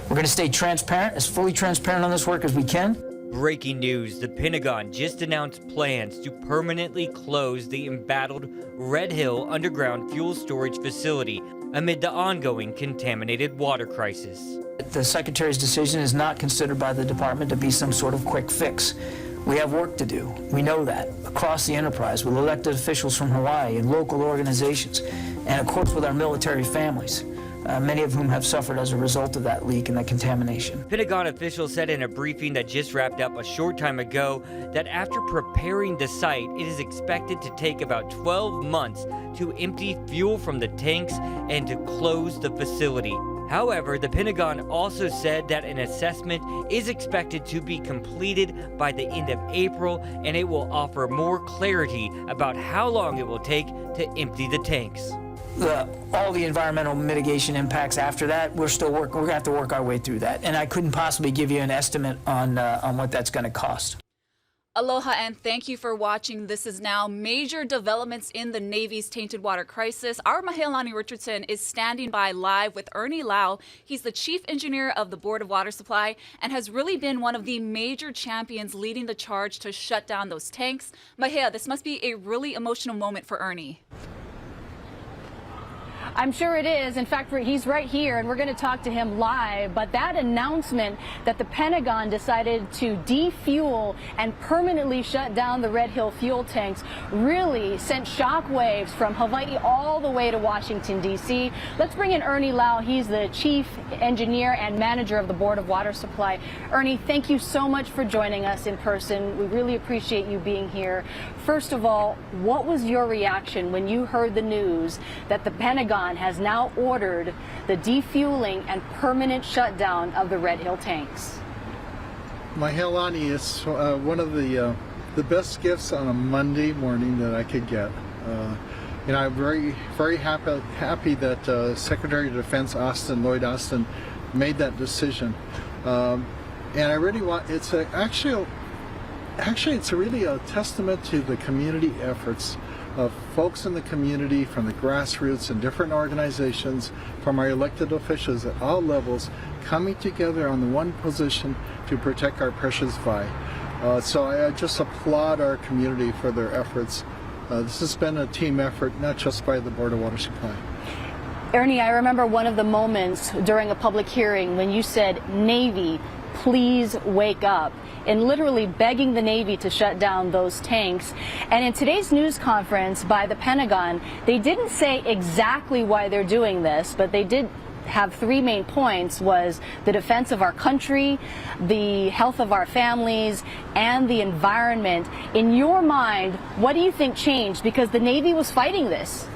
We're going to stay transparent, as fully transparent on this work as we can. Breaking news, the Pentagon just announced plans to permanently close the embattled Red Hill underground fuel storage facility amid the ongoing contaminated water crisis. The Secretary's decision is not considered by the department to be some sort of quick fix. We have work to do. We know that, across the enterprise, with elected officials from Hawaii and local organizations, and of course with our military families. Many of whom have suffered as a result of that leak and that contamination. Pentagon officials said in a briefing that just wrapped up a short time ago that after preparing the site, it is expected to take about 12 months to empty fuel from the tanks and to close the facility. However, the Pentagon also said that an assessment is expected to be completed by the end of April, and it will offer more clarity about how long it will take to empty the tanks. All the environmental mitigation impacts after that, we're going to have to work our way through that. And I couldn't possibly give you an estimate on what that's going to cost. Aloha and thank you for watching. This is now major developments in the Navy's tainted water crisis. Our Mahealani Richardson is standing by live with Ernie Lau. He's the chief engineer of the Board of Water Supply and has really been one of the major champions leading the charge to shut down those tanks. Mahea, this must be a really emotional moment for Ernie. I'm sure it is. In fact, he's right here, and we're going to talk to him live. But that announcement that the Pentagon decided to defuel and permanently shut down the Red Hill fuel tanks really sent shockwaves from Hawaii all the way to Washington, D.C. Let's bring in Ernie Lau. He's the chief engineer and manager of the Board of Water Supply. Ernie, thank you so much for joining us in person. We really appreciate you being here. First of all, what was your reaction when you heard the news that the Pentagon has now ordered the defueling and permanent shutdown of the Red Hill tanks? Mahealani is one of the best gifts on a Monday morning that I could get. I'm very happy that Secretary of Defense Lloyd Austin made that decision. And I really want, it's really a testament to the community efforts of folks in the community, from the grassroots and different organizations, from our elected officials at all levels, coming together on the one position to protect our precious vi. So I just applaud our community for their efforts. This has been a team effort, not just by the Board of Water Supply. Ernie, I remember one of the moments during a public hearing when you said, "Navy, please wake up," and literally begging the Navy to shut down those tanks. And in today's news conference by the Pentagon, they didn't say exactly why they're doing this, but they did have three main points: was the defense of our country, the health of our families, and the environment. In your mind, what do you think changed? Because the Navy was fighting this.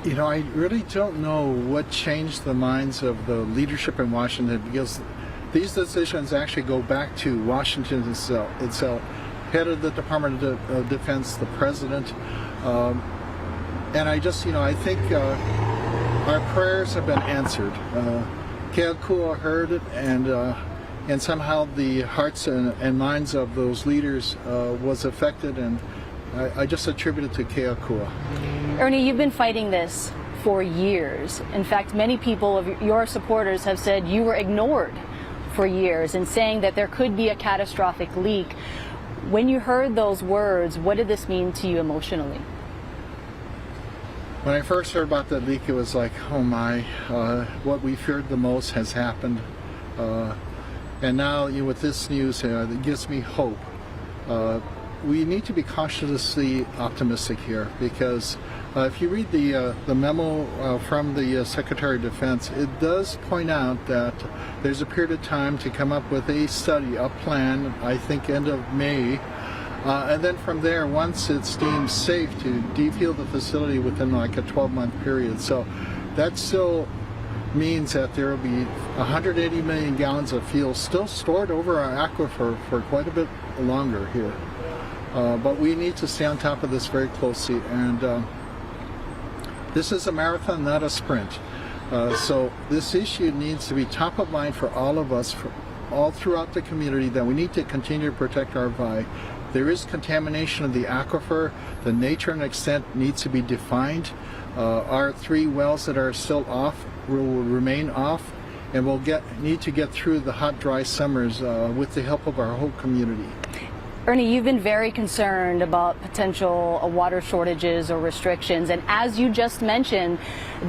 I really don't know what changed the minds of the leadership in Washington, because these decisions actually go back to Washington itself, head of the Department of Defense, the President, and I think our prayers have been answered. Keakua heard it, and somehow the hearts and minds of those leaders was affected, and I just attribute it to Keakua. Ernie, you've been fighting this for years. In fact, many people of your supporters have said you were ignored for years, and saying that there could be a catastrophic leak. When you heard those words, what did this mean to you emotionally? When I first heard about that leak, it was like, oh my, what we feared the most has happened. And now, with this news, it gives me hope. We need to be cautiously optimistic here, because if you read the memo from the Secretary of Defense, it does point out that there's a period of time to come up with a study, a plan, I think end of May, and then from there, once it's deemed safe, to defuel the facility within like a 12-month period. So that still means that there will be 180 million gallons of fuel still stored over our aquifer for quite a bit longer here. But we need to stay on top of this very closely, and this is a marathon, not a sprint. So this issue needs to be top of mind for all of us, all throughout the community, that we need to continue to protect our vi. There is contamination of the aquifer. The nature and extent needs to be defined. Our 3 wells that are still off will remain off, and we'll need to get through the hot, dry summers with the help of our whole community. Ernie, you've been very concerned about potential water shortages or restrictions, and as you just mentioned,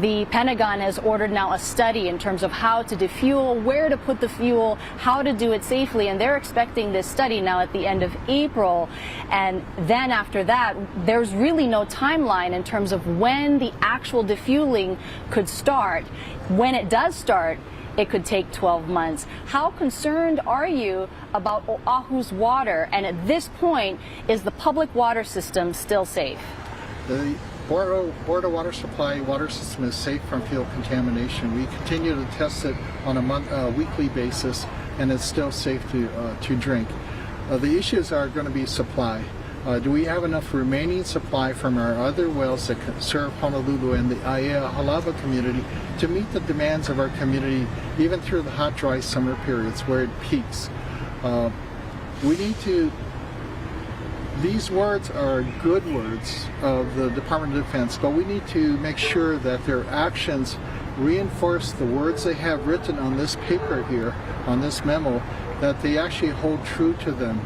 the Pentagon has ordered now a study in terms of how to defuel, where to put the fuel, how to do it safely, and they're expecting this study now at the end of April. And then after that, there's really no timeline in terms of when the actual defueling could start. When it does start, it could take 12 months. How concerned are you about Oahu's water? And at this point, is the public water system still safe? The Board of Water Supply water system is safe from fuel contamination. We continue to test it on a weekly basis, and it's still safe to drink. The issues are going to be supply. Do we have enough remaining supply from our other wells that serve Honolulu and the Aiea Halava community to meet the demands of our community even through the hot, dry summer periods where it peaks? We need to, these words are good words of the Department of Defense, but we need to make sure that their actions reinforce the words they have written on this paper here, on this memo, that they actually hold true to them,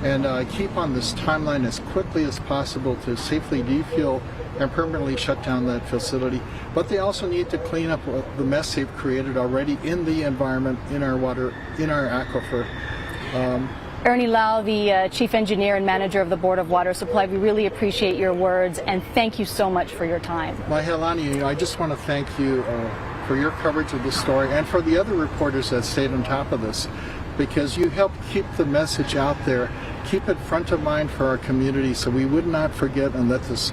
and keep on this timeline as quickly as possible to safely defuel and permanently shut down that facility. But they also need to clean up the mess they've created already in the environment, in our water, in our aquifer. Ernie Lau, the Chief Engineer and Manager of the Board of Water Supply, we really appreciate your words, and thank you so much for your time. Mahealani, I just want to thank you for your coverage of the story and for the other reporters that stayed on top of this, because you helped keep the message out there, keep it front of mind for our community so we would not forget and let this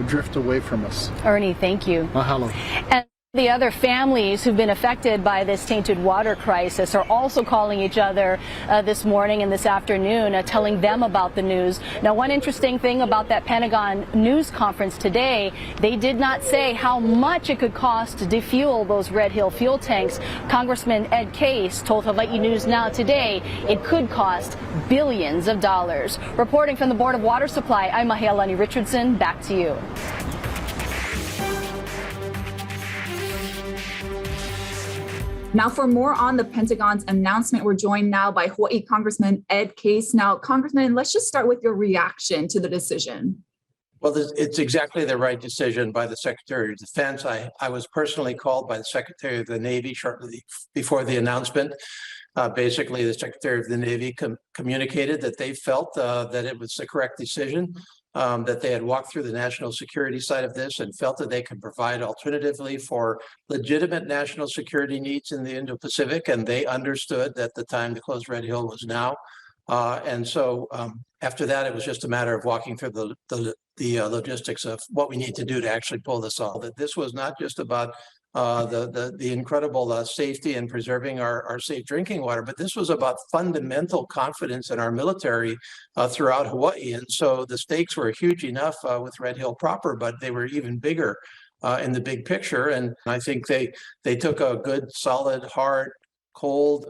drift away from us. Ernie, thank you. Mahalo. And the other families who've been affected by this tainted water crisis are also calling each other this morning and this afternoon, telling them about the news. Now, one interesting thing about that Pentagon news conference today, they did not say how much it could cost to defuel those Red Hill fuel tanks. Congressman Ed Case told Hawaii News Now today it could cost billions of dollars. Reporting from the Board of Water Supply, I'm Mahealani Richardson. Back to you. Now, for more on the Pentagon's announcement, we're joined now by Hawaii Congressman Ed Case. Now, Congressman, let's just start with your reaction to the decision. Well, it's exactly the right decision by the Secretary of Defense. I was personally called by the Secretary of the Navy shortly before the announcement. Basically, the Secretary of the Navy communicated that they felt that it was the correct decision, that they had walked through the national security side of this and felt that they could provide alternatively for legitimate national security needs in the Indo-Pacific, and they understood that the time to close Red Hill was now. And so after that, it was just a matter of walking through the logistics of what we need to do to actually pull this off. That this was not just about the incredible safety and preserving our safe drinking water, but this was about fundamental confidence in our military throughout Hawaii. And so the stakes were huge enough with Red Hill proper, but they were even bigger in the big picture. And I think they took a good, solid, hard, cold,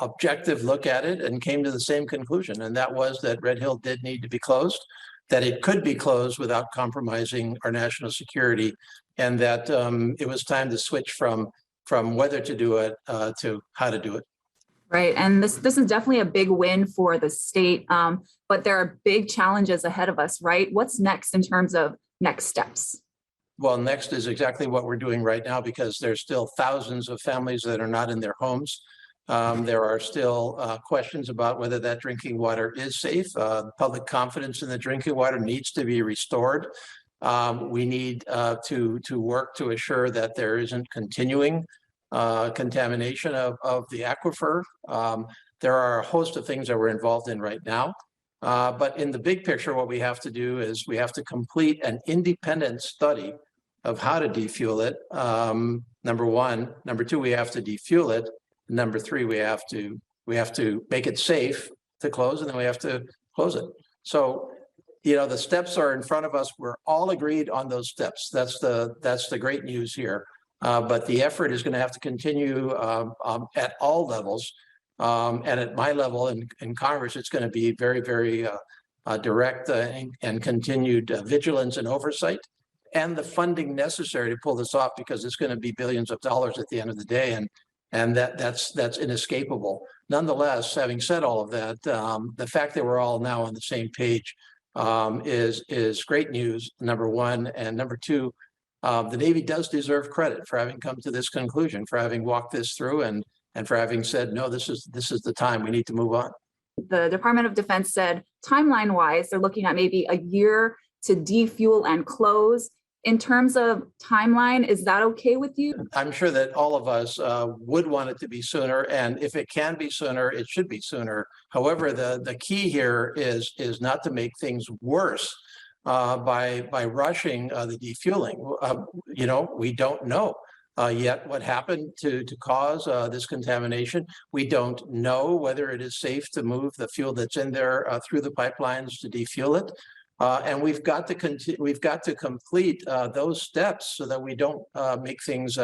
objective look at it and came to the same conclusion. And that was that Red Hill did need to be closed, that it could be closed without compromising our national security, and that it was time to switch from whether to do it to how to do it. Right, and this is definitely a big win for the state, but there are big challenges ahead of us, right? What's next in terms of next steps? Well, next is exactly what we're doing right now, because there's still thousands of families that are not in their homes. There are still questions about whether that drinking water is safe. Public confidence in the drinking water needs to be restored. We need to work to assure that there isn't continuing contamination of the aquifer. There are a host of things that we're involved in right now. But in the big picture, what we have to do is we have to complete an independent study of how to defuel it. Number one. Number two, we have to defuel it. Number three, we have to make it safe to close, and then we have to close it. So, you know, the steps are in front of us. We're all agreed on those steps. That's the great news here. But the effort is going to have to continue at all levels. And at my level in Congress, it's going to be very, very direct and continued vigilance and oversight. and the funding necessary to pull this off, because it's going to be billions of dollars at the end of the day, and that's inescapable. Nonetheless, having said all of that, the fact that we're all now on the same page is great news, number one. And number two, the Navy does deserve credit for having come to this conclusion, for having walked this through, and for having said, no, this is the time, we need to move on. The Department of Defense said timeline wise, they're looking at maybe a year to defuel and close. In terms of timeline, is that okay with you? I'm sure that all of us would want it to be sooner, and if it can be sooner, it should be sooner. However, the key here is not to make things worse by rushing the defueling. We don't know yet what happened to cause this contamination. We don't know whether it is safe to move the fuel that's in there through the pipelines to defuel it. And we've got to complete those steps so that we don't make things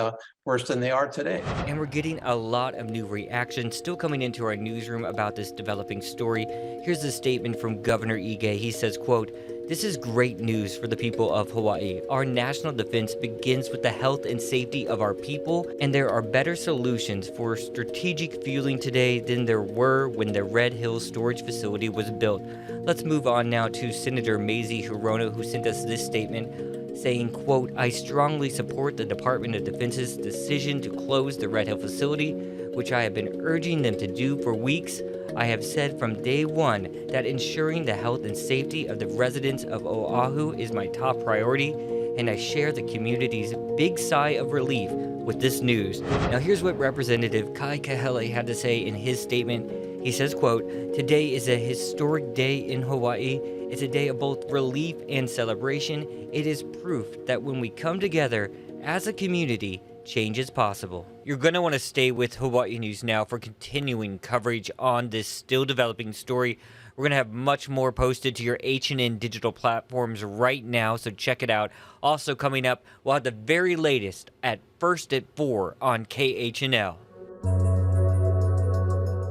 worse than they are today. And we're getting a lot of new reactions still coming into our newsroom about this developing story. Here's a statement from Governor Ige. He says, quote, "This is great news for the people of Hawaii. Our national defense begins with the health and safety of our people, and there are better solutions for strategic fueling today than there were when the Red Hills storage facility was built." Let's move on now to Senator Mazie Hirono, who sent us this statement saying, quote, "I strongly support the Department of Defense's decision to close the Red Hill facility, which I have been urging them to do for weeks. I have said from day one that ensuring the health and safety of the residents of Oahu is my top priority, and I share the community's big sigh of relief with this news." Now here's what Representative Kai Kahele had to say in his statement. He says, quote, "Today is a historic day in Hawaii. It's a day of both relief and celebration. It is proof that when we come together as a community, change is possible." You're going to want to stay with Hawaii News Now for continuing coverage on this still developing story. We're going to have much more posted to your H&N digital platforms right now, so check it out. Also coming up, we'll have the very latest at First at 4 on KHNL.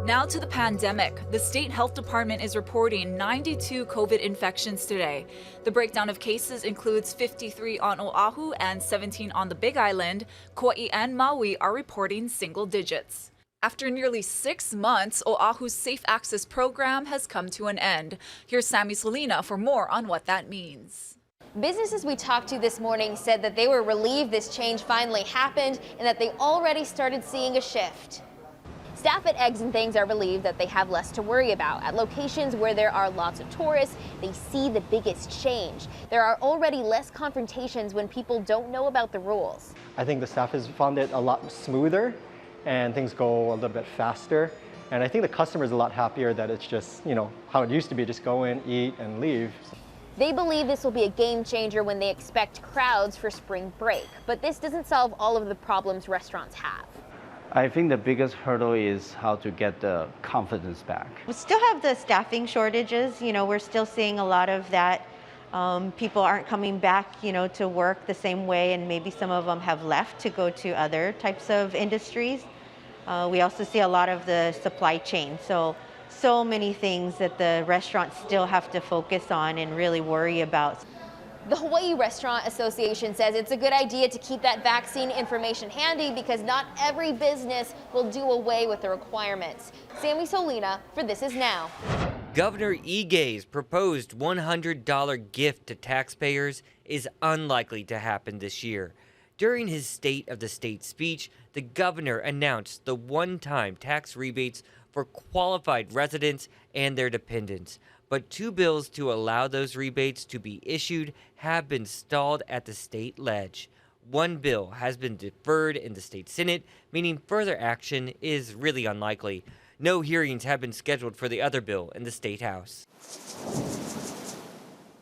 Now to the pandemic. The state health department is reporting 92 COVID infections today. The breakdown of cases includes 53 on Oahu and 17 on the Big Island. Kauai and Maui are reporting single digits. After nearly 6 months, Oahu's Safe Access program has come to an end. Here's Sammy Salina for more on what that means. Businesses we talked to this morning said that they were relieved this change finally happened and that they already started seeing a shift. Staff at Eggs and Things are relieved that they have less to worry about. At locations where there are lots of tourists, they see the biggest change. There are already less confrontations when people don't know about the rules. I think the staff has found it a lot smoother and things go a little bit faster. And I think the customer is a lot happier that it's just, how it used to be, just go in, eat, and leave. They believe this will be a game changer when they expect crowds for spring break. But this doesn't solve all of the problems restaurants have. I think the biggest hurdle is how to get the confidence back. We still have the staffing shortages. We're still seeing a lot of that. People aren't coming back, to work the same way, and maybe some of them have left to go to other types of industries. We also see a lot of the supply chain. So many things that the restaurants still have to focus on and really worry about. The Hawaii Restaurant Association says it's a good idea to keep that vaccine information handy because not every business will do away with the requirements. Sammy Solina for This Is Now. Governor Ige's proposed $100 gift to taxpayers is unlikely to happen this year. During his State of the State speech, the governor announced the one-time tax rebates for qualified residents and their dependents. But 2 bills to allow those rebates to be issued have been stalled at the state ledge. One bill has been deferred in the state Senate, meaning further action is really unlikely. No hearings have been scheduled for the other bill in the state house.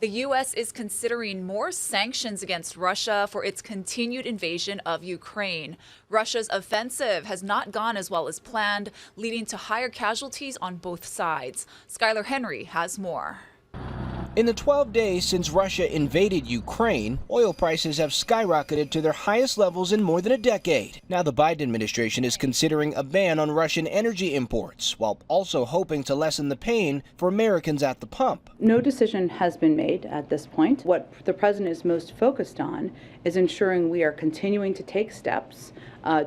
The U.S. is considering more sanctions against Russia for its continued invasion of Ukraine. Russia's offensive has not gone as well as planned, leading to higher casualties on both sides. Skylar Henry has more. In the 12 days since Russia invaded Ukraine, oil prices have skyrocketed to their highest levels in more than a decade. Now the Biden administration is considering a ban on Russian energy imports, while also hoping to lessen the pain for Americans at the pump. No decision has been made at this point. What the president is most focused on is ensuring we are continuing to take steps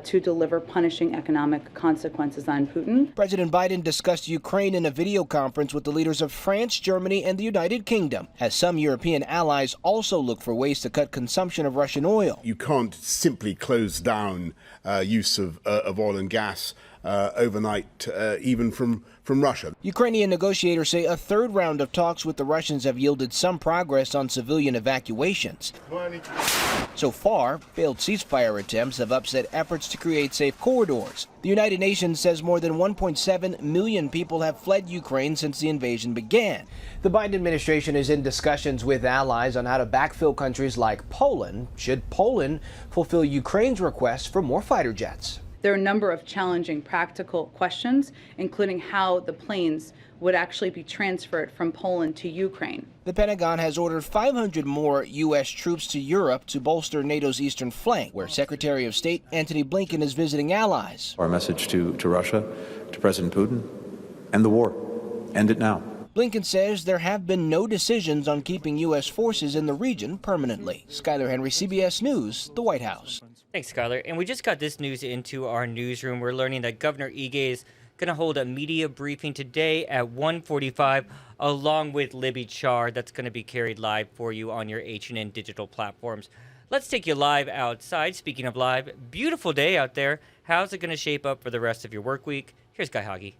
to deliver punishing economic consequences on Putin. President Biden discussed Ukraine in a video conference with the leaders of France, Germany, and the United Kingdom, as some European allies also look for ways to cut consumption of Russian oil. You can't simply close down use of oil and gas overnight, even from Russia. Ukrainian negotiators say a third round of talks with the Russians have yielded some progress on civilian evacuations. So far, failed ceasefire attempts have upset efforts to create safe corridors. The United Nations says more than 1.7 million people have fled Ukraine since the invasion began. The Biden administration is in discussions with allies on how to backfill countries like Poland, should Poland fulfill Ukraine's request for more fighter jets. There are a number of challenging practical questions, including how the planes would actually be transferred from Poland to Ukraine. The Pentagon has ordered 500 more U.S. troops to Europe to bolster NATO's eastern flank, where Secretary of State Antony Blinken is visiting allies. Our message to Russia, to President Putin, end the war. End it now. Blinken says there have been no decisions on keeping U.S. forces in the region permanently. Skyler Henry, CBS News, the White House. Thanks, Skyler. And we just got this news into our newsroom. We're learning that Governor Ige is going to hold a media briefing today at 1:45, along with Libby Char. That's going to be carried live for you on your H&N digital platforms. Let's take you live outside. Speaking of live, beautiful day out there. How's it going to shape up for the rest of your work week? Here's Guy Hoggy.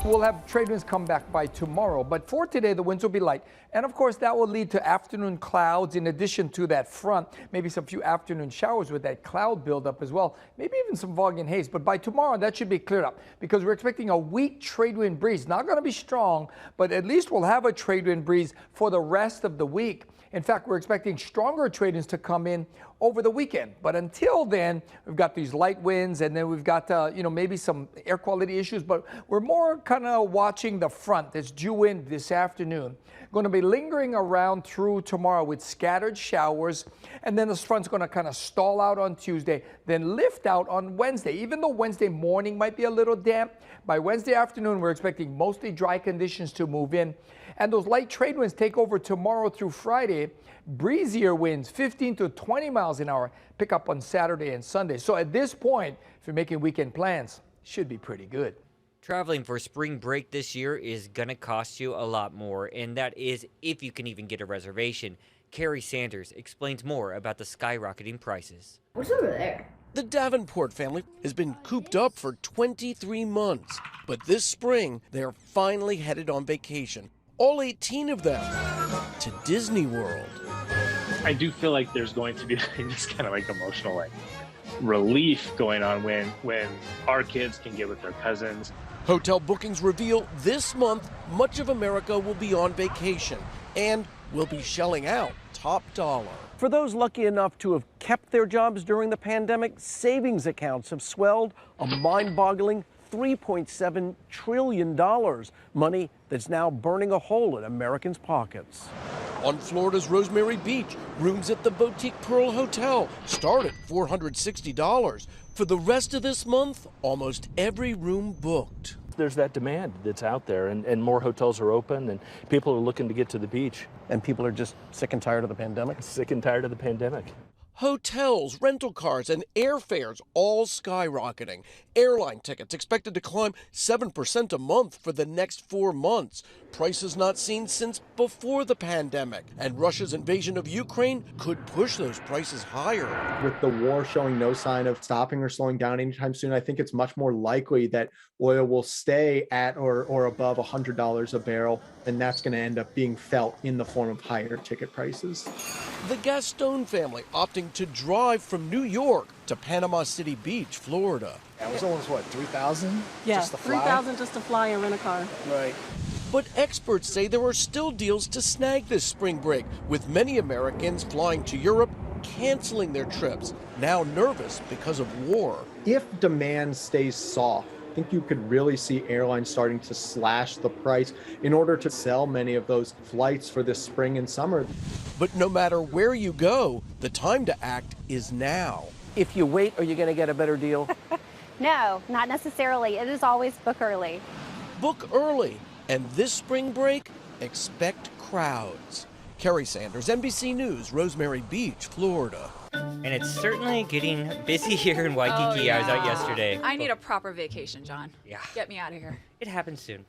We'll have trade winds come back by tomorrow, but for today, the winds will be light. And of course, that will lead to afternoon clouds in addition to that front, maybe some few afternoon showers with that cloud buildup as well, maybe even some fog and haze. But by tomorrow, that should be cleared up because we're expecting a weak trade wind breeze. Not going to be strong, but at least we'll have a trade wind breeze for the rest of the week. In fact, we're expecting stronger trade winds to come in over the weekend. But until then, we've got these light winds, and then we've got, maybe some air quality issues. But we're more kind of watching the front that's due in this afternoon. Going to be lingering around through tomorrow with scattered showers. And then this front's going to kind of stall out on Tuesday, then lift out on Wednesday. Even though Wednesday morning might be a little damp, by Wednesday afternoon, we're expecting mostly dry conditions to move in. And those light trade winds take over tomorrow through Friday. Breezier winds, 15 to 20 miles an hour, pick up on Saturday and Sunday. So at this point, if you're making weekend plans, should be pretty good. Traveling for spring break this year is going to cost you a lot more, and that is if you can even get a reservation. Carrie Sanders explains more about the skyrocketing prices. What's over there? The Davenport family has been cooped up for 23 months, but this spring, they're finally headed on vacation. All 18 of them to Disney World. I do feel like there's going to be this kind of like emotional relief going on when our kids can get with their cousins. Hotel bookings reveal this month much of America will be on vacation and will be shelling out top dollar. For those lucky enough to have kept their jobs during the pandemic, savings accounts have swelled a mind-boggling $3.7 trillion, money that's now burning a hole in Americans' pockets. On Florida's Rosemary Beach, rooms at the Boutique Pearl Hotel start at $460. For the rest of this month, almost every room booked. There's that demand that's out there, and more hotels are open, and people are looking to get to the beach. And people are just sick and tired of the pandemic? Sick and tired of the pandemic. Hotels, rental cars, and airfares all skyrocketing. Airline tickets expected to climb 7% a month for the next 4 months. Prices not seen since before the pandemic. And Russia's invasion of Ukraine could push those prices higher. With the war showing no sign of stopping or slowing down anytime soon, I think it's much more likely that oil will stay at or above $100 a barrel, and that's going to end up being felt in the form of higher ticket prices. The Gaston family opting to drive from New York to Panama City Beach, Florida. That was almost, what, $3,000? Yeah, just to fly? $3,000 just to fly and rent a car. Right. But experts say there are still deals to snag this spring break, with many Americans flying to Europe canceling their trips, now nervous because of war. If demand stays soft, think you could really see airlines starting to slash the price in order to sell many of those flights for this spring and summer. But no matter where you go, the time to act is now. If you wait, are you going to get a better deal? No, not necessarily. It is always book early. Book early. And this spring break, expect crowds. Kerry Sanders, NBC News, Rosemary Beach, Florida. And it's certainly getting busy here in Waikiki. I was out yesterday. I need a proper vacation, John. Yeah. Get me out of here. It happens soon.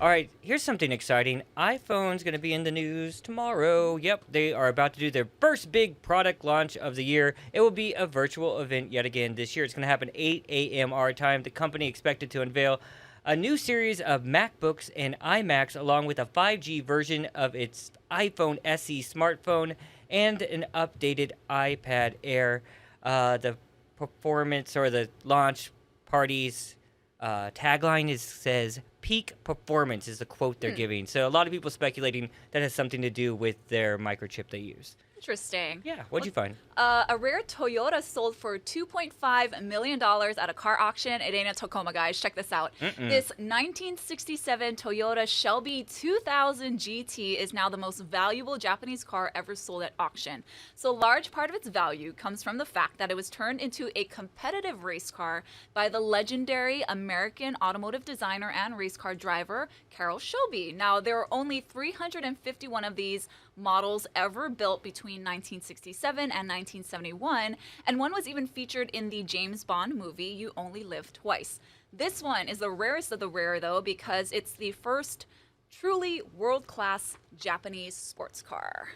All right, here's something exciting. iPhone's going to be in the news tomorrow. Yep, they are about to do their first big product launch of the year. It will be a virtual event yet again this year. It's going to happen 8 a.m. our time. The company expected to unveil a new series of MacBooks and iMacs along with a 5G version of its iPhone SE smartphone and an updated iPad Air. The performance or the launch party's tagline says peak performance is the quote they're giving. So a lot of people speculating that has something to do with their microchip they use. Interesting. Yeah, what'd you find? A rare Toyota sold for $2.5 million at a car auction. It ain't a Tacoma, guys. Check this out. This 1967 Toyota Shelby 2000 GT is now the most valuable Japanese car ever sold at auction. So a large part of its value comes from the fact that it was turned into a competitive race car by the legendary American automotive designer and race car driver, Carroll Shelby. Now, there are only 351 of these models ever built between 1967 and 1971, and one was even featured in the James Bond movie You Only Live Twice. This one is the rarest of the rare, though, because it's the first truly world-class Japanese sports car.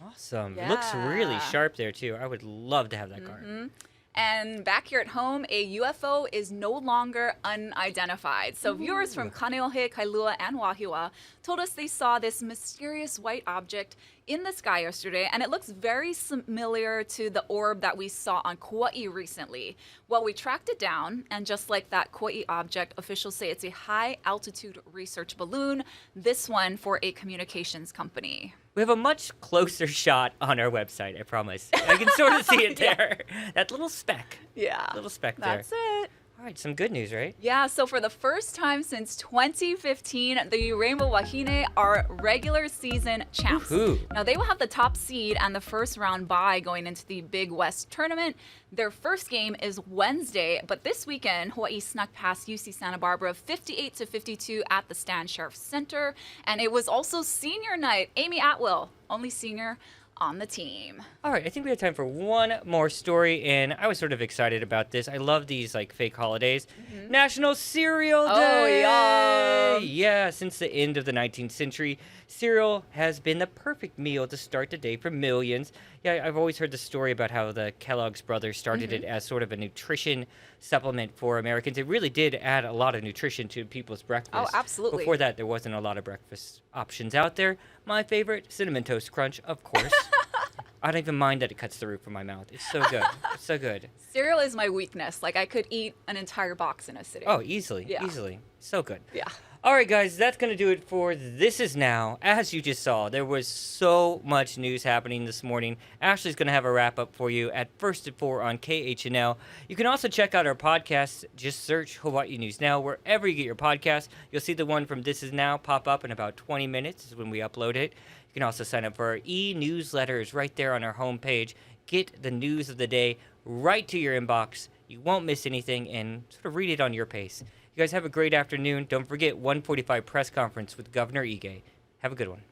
Awesome. Yeah. Looks really sharp there, too. I would love to have that car. And back here at home, a UFO is no longer unidentified. So viewers from Kaneohe, Kailua, and Wahiawa told us they saw this mysterious white object in the sky yesterday, and it looks very similar to the orb that we saw on Kauai recently. Well, we tracked it down, and just like that Kauai object, officials say it's a high-altitude research balloon, this one for a communications company. We have a much closer shot on our website, I promise. I can sort of see it there. That little speck. Yeah. Little speck there. That's it. All right, some good news, right? Yeah, so for the first time since 2015, the Rainbow Wahine are regular season champs. Woohoo. Now, they will have the top seed and the first round bye going into the Big West tournament. Their first game is Wednesday, but this weekend, Hawaii snuck past UC Santa Barbara 58-52 at the Stan Sheriff Center. And it was also senior night. Amy Atwill, only senior on the team. All right, I think we have time for one more story, and I was sort of excited about this. I love these like fake holidays. National Cereal Day! Oh, yum! Yeah, since the end of the 19th century, cereal has been the perfect meal to start the day for millions. Yeah, I've always heard the story about how the Kellogg's brothers started it as sort of a nutrition supplement for Americans. It really did add a lot of nutrition to people's breakfast. Oh, absolutely. Before that, there wasn't a lot of breakfast options out there. My favorite, Cinnamon Toast Crunch, of course. I don't even mind that it cuts the roof of my mouth. It's so good. It's so good. Cereal is my weakness. Like, I could eat an entire box in a sitting. Oh, easily. Yeah. Easily. So good. Yeah. All right, guys, that's going to do it for This Is Now. As you just saw, there was so much news happening this morning. Ashley's going to have a wrap-up for you at 1st at 4 on KHNL. You can also check out our podcast. Just search Hawaii News Now wherever you get your podcast. You'll see the one from This Is Now pop up in about 20 minutes when we upload it. You can also sign up for our e-newsletters right there on our homepage. Get the news of the day right to your inbox. You won't miss anything and sort of read it on your pace. You guys have a great afternoon. Don't forget 1:45 press conference with Governor Ige. Have a good one.